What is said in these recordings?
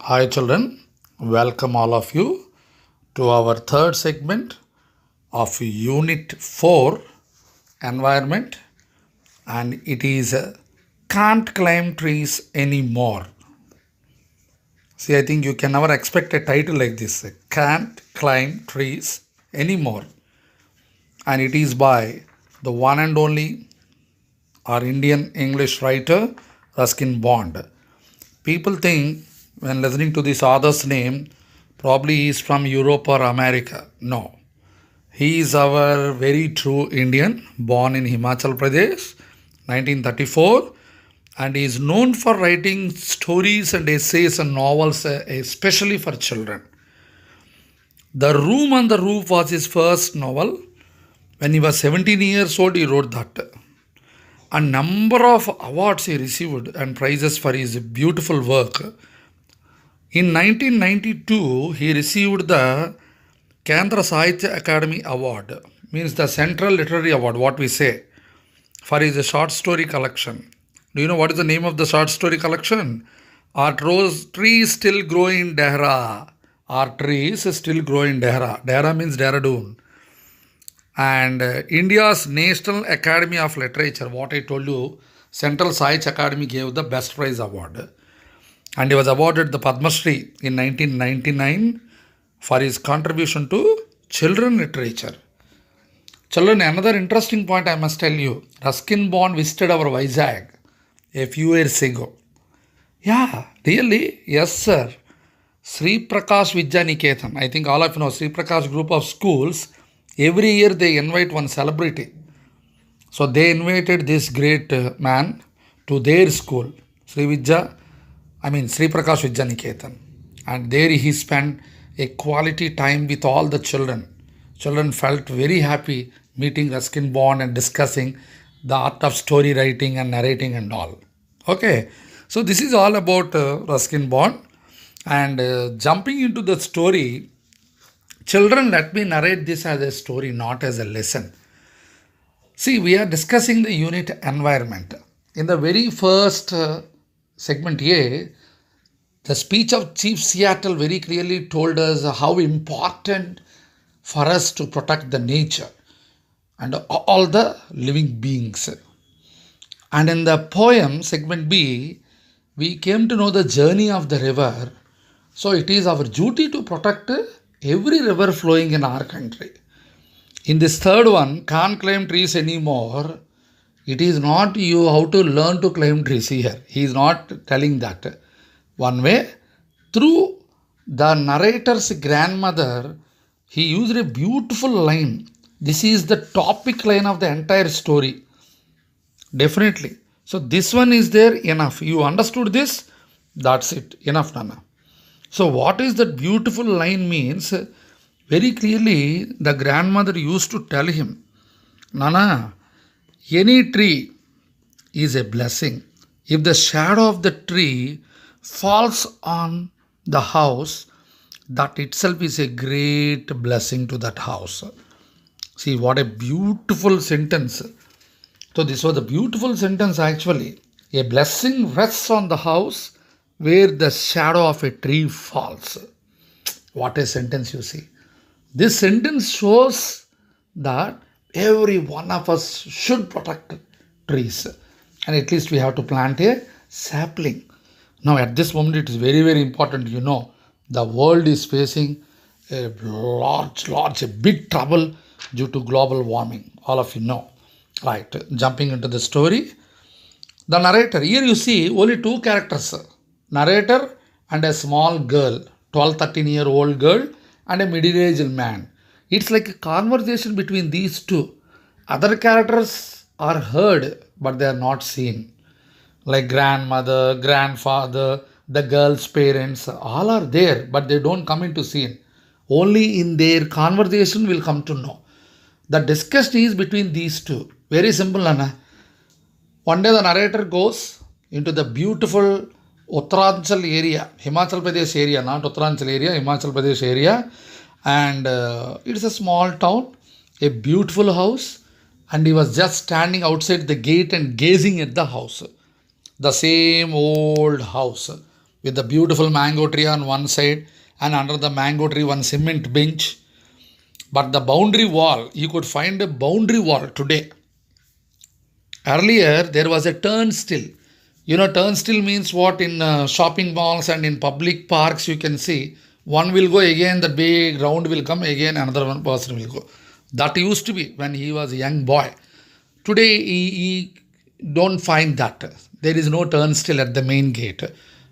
Hi, children. Welcome all of you to our third segment of Unit 4 Environment, and it is Can't Climb Trees Anymore. See, I think you can never expect a title like this, Can't Climb Trees Anymore, and it is by the one and only our Indian English writer Ruskin Bond. People think when listening to this author's name, probably he is from Europe or America. No. He is our very true Indian, born in Himachal Pradesh, 1934, and he is known for writing stories and essays and novels, especially for children. The Room on the Roof was his first novel. When he was 17 years old, he wrote that. A number of awards he received and prizes for his beautiful work. In 1992, he received the Kendra Sahitya Academy Award, means the Central Literary Award, what we say, for his short story collection. Do you know what is the name of the short story collection? Our trees still grow in Dehra. Our trees still grow in Dehra. Dehra means Dehradun. And India's National Academy of Literature, what I told you, Central Sahitya Academy gave the Best Prize Award. And he was awarded the Padma Shri in 1999 for his contribution to children literature. Children, another interesting point I must tell you, Ruskin Bond visited our Vizag a few years ago. Yeah, really? Yes, sir. Sri Prakash Vidya Niketan. I think all of you know Sri Prakash group of schools. Every year they invite one celebrity. So they invited this great man to their school, Sri Prakash Vidya Niketan. And there he spent a quality time with all the children. Children felt very happy meeting Ruskin Bond and discussing the art of story writing and narrating and all. Okay, so this is all about Ruskin Bond. And jumping into the story, children, let me narrate this as a story, not as a lesson. See, we are discussing the unit environment. In the very first segment A, the speech of Chief Seattle very clearly told us how important for us to protect the nature and all the living beings. And in the poem, segment B, we came to know the journey of the river. So it is our duty to protect every river flowing in our country. In this third one, can't climb trees anymore. It is not you how to learn to climb trees here. He is not telling that. One way, through the narrator's grandmother, he used a beautiful line. This is the topic line of the entire story. Definitely. So this one is there, enough. You understood this? That's it. Enough, Nana. So what is that beautiful line means? Very clearly, the grandmother used to tell him, Nana, any tree is a blessing. If the shadow of the tree falls on the house, that itself is a great blessing to that house. See, what a beautiful sentence. So this was a beautiful sentence actually. A blessing rests on the house where the shadow of a tree falls. What a sentence, you see. This sentence shows that every one of us should protect trees. And at least we have to plant a sapling. Now at this moment it is very, very important, the world is facing a big trouble due to global warming. All of you know. Right, jumping into the story. The narrator, here you see only two characters. Narrator and a small girl, 12-13-year-old girl and a middle-aged man. It's like a conversation between these two. Other characters are heard but they are not seen. Like grandmother, grandfather, the girl's parents, all are there but they don't come into scene. Only in their conversation we'll come to know. The discussion is between these two. Very simple, Nana. One day the narrator goes into the beautiful Uttaranchal area, Himachal Pradesh area, not Uttaranchal area, Himachal Pradesh area. And it's a small town, a beautiful house. And he was just standing outside the gate and gazing at the house. The same old house. with the beautiful mango tree on one side, and under the mango tree one cement bench. But the boundary wall, you could find a boundary wall today. Earlier, there was a turnstile. Turnstile means what? In shopping malls and in public parks, you can see one will go again, the big round will come again, another one person will go. That used to be when he was a young boy. Today, he don't find that. There is no turnstile at the main gate.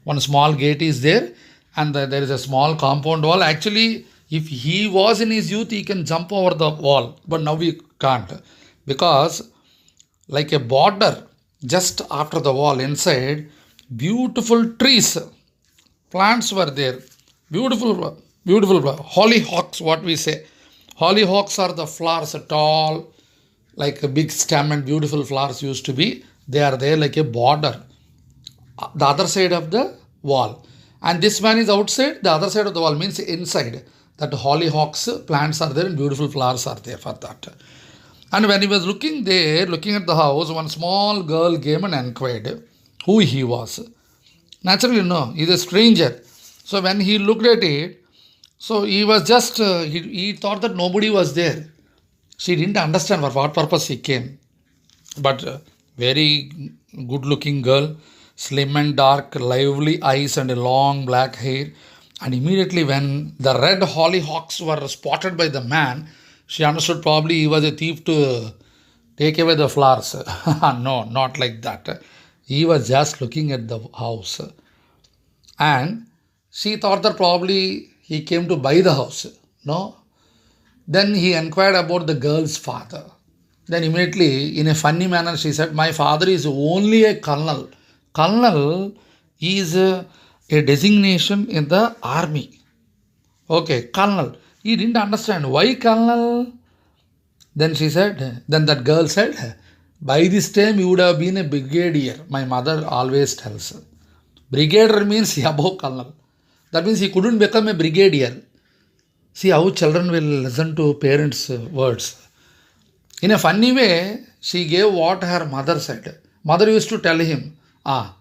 One small gate is there, and there is a small compound wall. Actually, if he was in his youth, he can jump over the wall, but now we can't, because like a border just after the wall inside, beautiful trees, plants were there, beautiful hollyhocks, what we say. Hollyhocks are the flowers, tall, like a big stem, and beautiful flowers used to be. They are there like a border, the other side of the wall. And this man is outside, the other side of the wall means inside. That hollyhocks plants are there and beautiful flowers are there for that. And when he was looking there, looking at the house, one small girl came and inquired who he was. Naturally, no, he's a stranger. So when he looked at it, so he was just, he thought that nobody was there. She didn't understand for what purpose he came. But very good looking girl, slim and dark, lively eyes and a long black hair. And immediately when the red hollyhocks were spotted by the man, she understood probably he was a thief to take away the flowers. No, not like that. He was just looking at the house. And she thought that probably he came to buy the house. No. Then he inquired about the girl's father. Then immediately, in a funny manner, she said, my father is only a colonel. Colonel is a designation in the army. Okay, colonel. He didn't understand. Why colonel? Then that girl said, by this time you would have been a brigadier. My mother always tells. Brigadier means above colonel. That means he couldn't become a brigadier. See how children will listen to parents' words. In a funny way, she gave what her mother said. Mother used to tell him,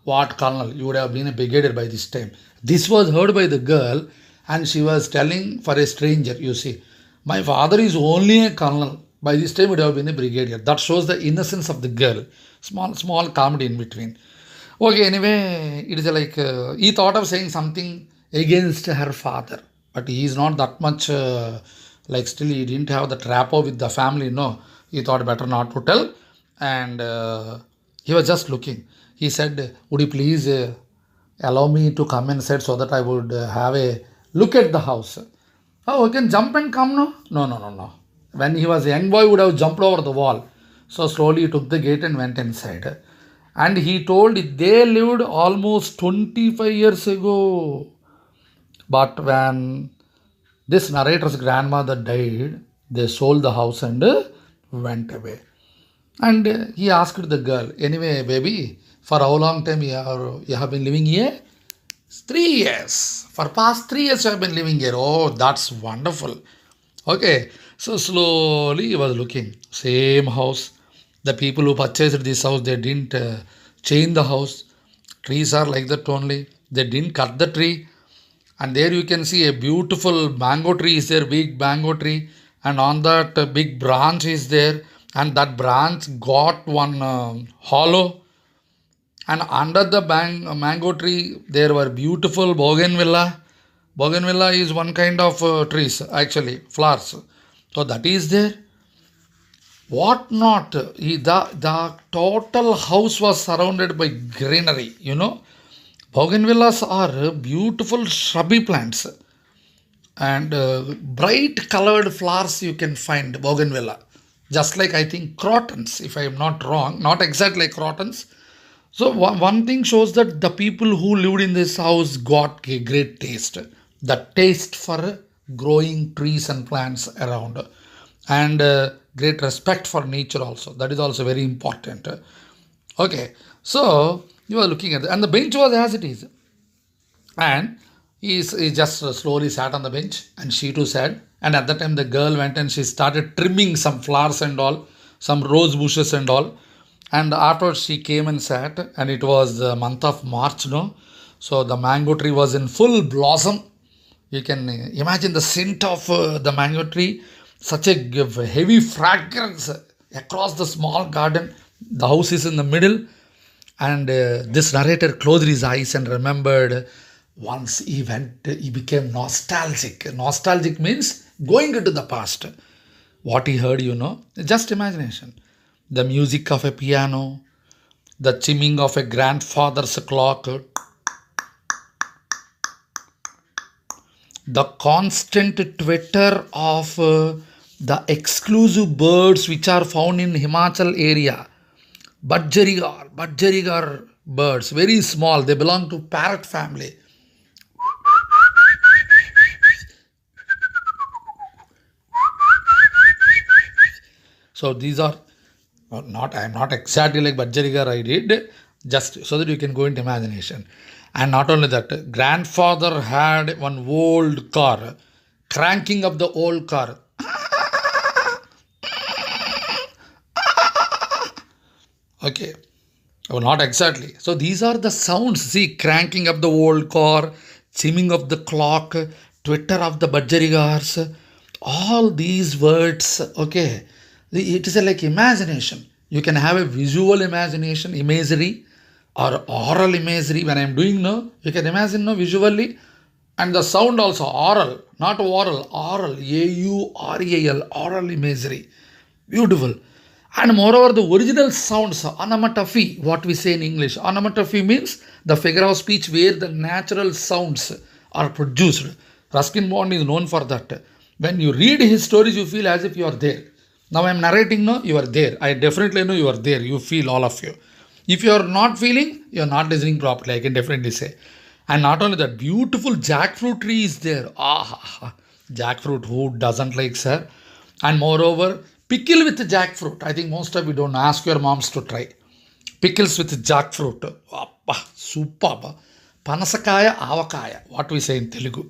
what colonel? You would have been a brigadier by this time. This was heard by the girl, and she was telling for a stranger, you see, my father is only a colonel. By this time, would have been a brigadier. That shows the innocence of the girl. Small comedy in between. Okay, anyway, it is like he thought of saying something against her father, but he is not that much still he didn't have the rapport with the family. No, he thought better not to tell, and he was just looking. He said, would you please allow me to come inside so that I would have a look at the house? Oh, we can jump and come, no? No. When he was a young boy, would have jumped over the wall. So slowly he took the gate and went inside. And he told they lived almost 25 years ago. But when this narrator's grandmother died, they sold the house and went away. And he asked the girl, anyway, baby, for how long time you have been living here? 3 years. For past 3 years you have been living here. Oh, that's wonderful. Okay, so slowly he was looking. Same house. The people who purchased this house, they didn't change the house. Trees are like that only. They didn't cut the tree. And there you can see a beautiful mango tree is there, big mango tree. And on that big branch is there. And that branch got one hollow. And under the mango tree, there were beautiful bougainvillea. Bougainvillea is one kind of trees, actually, flowers. So that is there. What not? The total house was surrounded by greenery, Bougainvilleas are beautiful shrubby plants. And bright colored flowers you can find, bougainvillea. Just like I think crotons, if I am not wrong. Not exactly like crotons. So one thing shows that the people who lived in this house got a great taste. The taste for growing trees and plants around. And great respect for nature also. That is also very important. Okay, so you are looking at it. And the bench was as it is. And he just slowly sat on the bench and she too sat. And at that time the girl went and she started trimming some flowers and all, some rose bushes and all. And afterwards she came and sat, and it was the month of March, no? So the mango tree was in full blossom. You can imagine the scent of the mango tree, such a heavy fragrance across the small garden. The house is in the middle, and this narrator closed his eyes and remembered once he became nostalgic. Nostalgic means going into the past. What he heard, just imagination. The music of a piano, the chiming of a grandfather's clock, the constant twitter of the exclusive birds which are found in Himachal area. Butchirigar birds, very small, they belong to parrot family. So these are not, I am not exactly like Butchirigar I did, just so that you can go into imagination. And not only that, grandfather had one old car, cranking up the old car. Okay, oh, not exactly. So these are the sounds. See, cranking up the old car, chiming of the clock, twitter of the budgerigars, all these words. Okay, it is like imagination. You can have a visual imagination, imagery, or oral imagery. When I am doing no, you can imagine no visually, and the sound also oral, not oral, oral, AURAL, oral imagery. Beautiful. And moreover, the original sounds, onomatopoeia, what we say in English. Onomatopoeia means the figure of speech where the natural sounds are produced. Ruskin Bond is known for that. When you read his stories, you feel as if you are there. Now I am narrating, no, you are there. I definitely know you are there. You feel, all of you. If you are not feeling, you are not listening properly, I can definitely say. And not only that, beautiful jackfruit tree is there. Ah, jackfruit, who doesn't like, sir? And moreover, pickle with jackfruit. I think most of you don't ask your moms to try. Pickles with jackfruit. Superb. Panasakaya, avakaya. What we say in Telugu.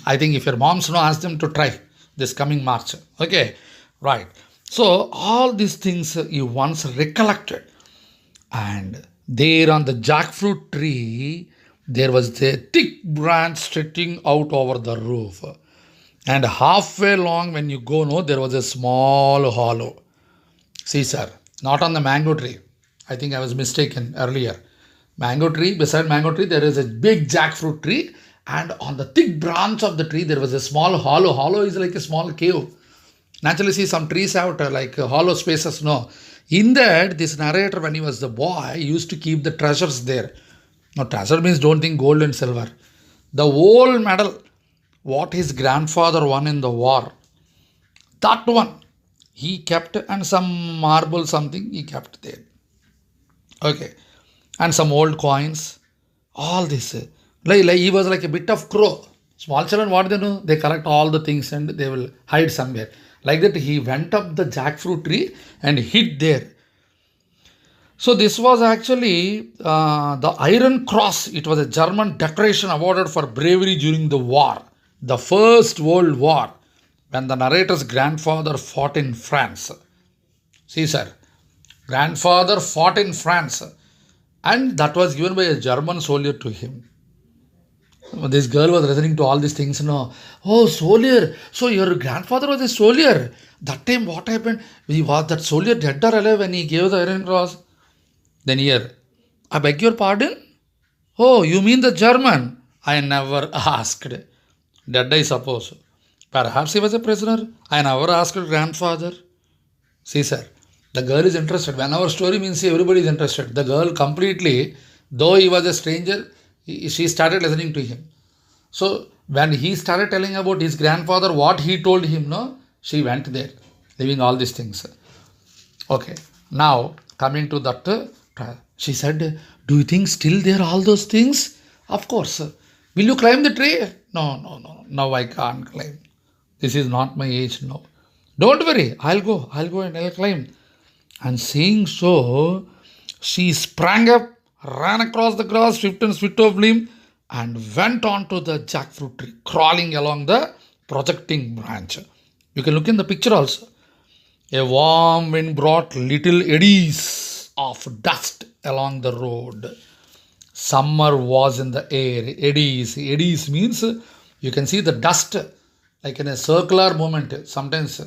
I think if your moms know, ask them to try this coming March. Okay, right. So all these things you once recollected. And there on the jackfruit tree, there was a thick branch stretching out over the roof. And halfway along, when you go, no, there was a small hollow. See, sir, not on the mango tree. I think I was mistaken earlier. Mango tree, beside mango tree, there is a big jackfruit tree. And on the thick branch of the tree, there was a small hollow. Hollow is like a small cave. Naturally, see, some trees have like hollow spaces. No. In that, this narrator, when he was the boy, used to keep the treasures there. Now, treasure means don't think gold and silver. The whole medal, what his grandfather won in the war, that one he kept, and some marble something he kept there. Okay. And some old coins, all this. Like he was like a bit of crow. Small children, what they do? They collect all the things and they will hide somewhere. Like that, he went up the jackfruit tree and hid there. So this was actually the Iron Cross. It was a German decoration awarded for bravery during the war, the First World War, when the narrator's grandfather fought in France. See, sir, grandfather fought in France, and that was given by a German soldier to him. This girl was listening to all these things. No, oh, soldier. So your grandfather was a soldier. That time, what happened? Was that soldier dead or alive when he gave the Iron Cross? Then here, I beg your pardon? Oh, you mean the German? I never asked. Dead, I suppose. Perhaps he was a prisoner. I never asked grandfather. See, sir, the girl is interested. When our story means everybody is interested. The girl completely, though he was a stranger, she started listening to him. So when he started telling about his grandfather, what he told him, no, she went there, leaving all these things. Okay, now coming to that, she said, do you think still there are all those things? Of course. Will you climb the tree? No. Now I can't climb. This is not my age now. Don't worry, I'll go and I'll climb. And saying so, she sprang up, ran across the grass, swift and swift of limb, and went on to the jackfruit tree, crawling along the projecting branch. You can look in the picture also. A warm wind brought little eddies of dust along the road. Summer was in the air. Eddies. Eddies means you can see the dust like in a circular movement. Sometimes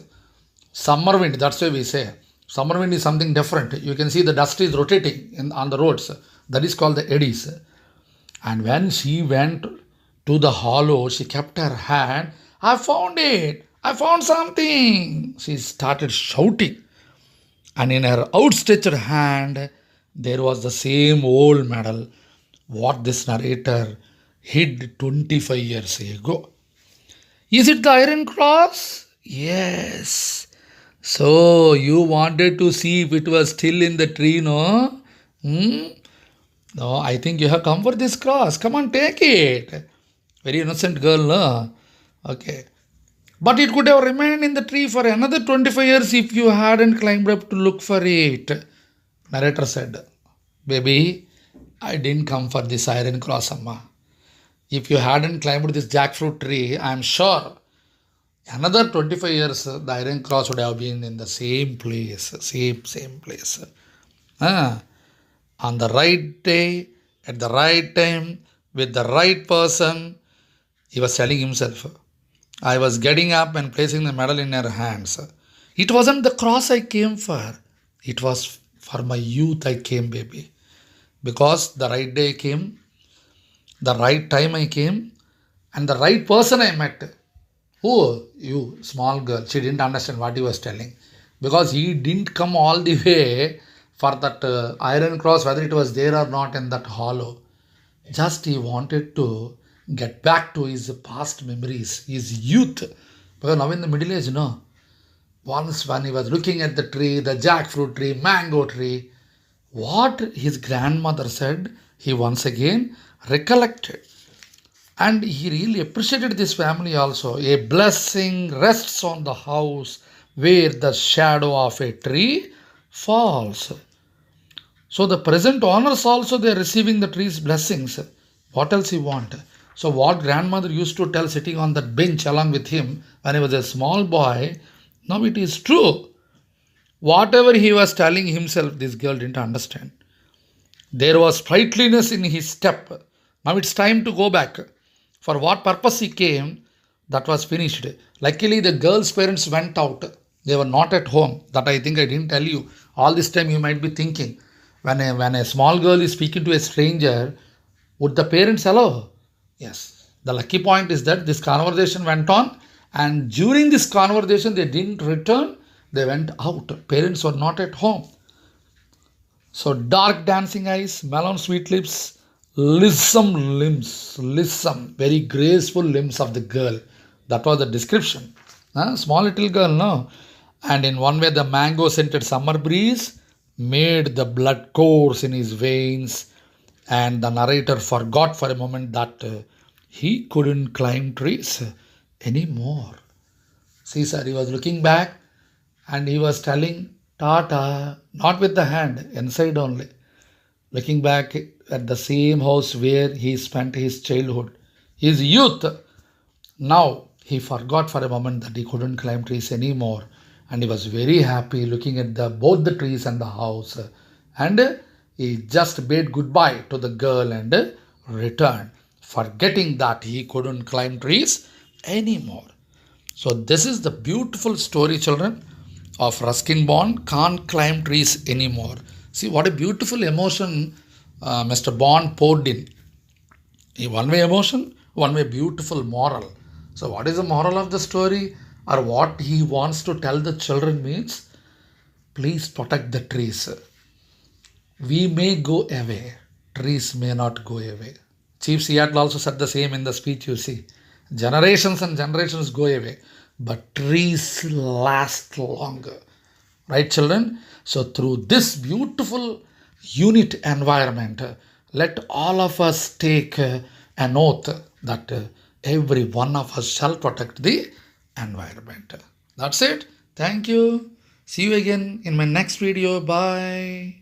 summer wind, that's why we say. Summer wind is something different. You can see the dust is rotating on the roads. That is called the eddies. And when she went to the hollow, she kept her hand. I found it. I found something. She started shouting. And in her outstretched hand, there was the same old medal what this narrator hid 25 years ago. Is it the Iron Cross? Yes. So you wanted to see if it was still in the tree, no? No, I think you have come for this cross. Come on, take it. Very innocent girl, no? Okay. But it could have remained in the tree for another 25 years if you hadn't climbed up to look for it. Narrator said, Baby, I didn't come for this Iron Cross, Amma. If you hadn't climbed this jackfruit tree, I am sure another 25 years the Iron Cross would have been in the same place. Same place. On the right day, at the right time, with the right person, he was telling himself, I was getting up and placing the medal in her hands. It wasn't the cross I came for. It was for my youth I came, baby. Because the right day came, the right time I came, and the right person I met. Oh, you small girl. She didn't understand what he was telling. Because he didn't come all the way for that Iron Cross, whether it was there or not in that hollow. Just he wanted to get back to his past memories, his youth. Because now in the middle age, once when he was looking at the tree, the jackfruit tree, mango tree, what his grandmother said, he once again recollected. And he really appreciated this family also. A blessing rests on the house where the shadow of a tree falls. So the present honors also they are receiving the tree's blessings. What else he want? So what grandmother used to tell sitting on that bench along with him when he was a small boy, now it is true. Whatever he was telling himself, this girl didn't understand. There was sprightliness in his step. Now it's time to go back. For what purpose he came, that was finished. Luckily, the girl's parents went out. They were not at home. That I think I didn't tell you. All this time you might be thinking, when a small girl is speaking to a stranger, would the parents allow? Yes. The lucky point is that this conversation went on, and during this conversation they didn't return. They went out. Parents were not at home. So dark dancing eyes, melon sweet lips, lissom limbs, very graceful limbs of the girl. That was the description. Small little girl, no? And in one way the mango scented summer breeze made the blood course in his veins, and the narrator forgot for a moment that he couldn't climb trees anymore. See, sir, he was looking back and he was telling Tata, not with the hand, inside only. Looking back at the same house where he spent his childhood, his youth. Now he forgot for a moment that he couldn't climb trees anymore, and he was very happy looking at both the trees and the house. And he just bade goodbye to the girl and returned, forgetting that he couldn't climb trees anymore. So this is the beautiful story, children, of Ruskin Bond can't climb trees anymore. See what a beautiful emotion Mr. Bond poured in. One way emotion, one way beautiful moral. So what is the moral of the story, or what he wants to tell the children means, please protect the trees. We may go away, trees may not go away. Chief Seattle also said the same in the speech, you see. Generations and generations go away, but trees last longer. Right, children? So through this beautiful unit environment, let all of us take an oath that every one of us shall protect the environment. That's it. Thank you. See you again in my next video. Bye.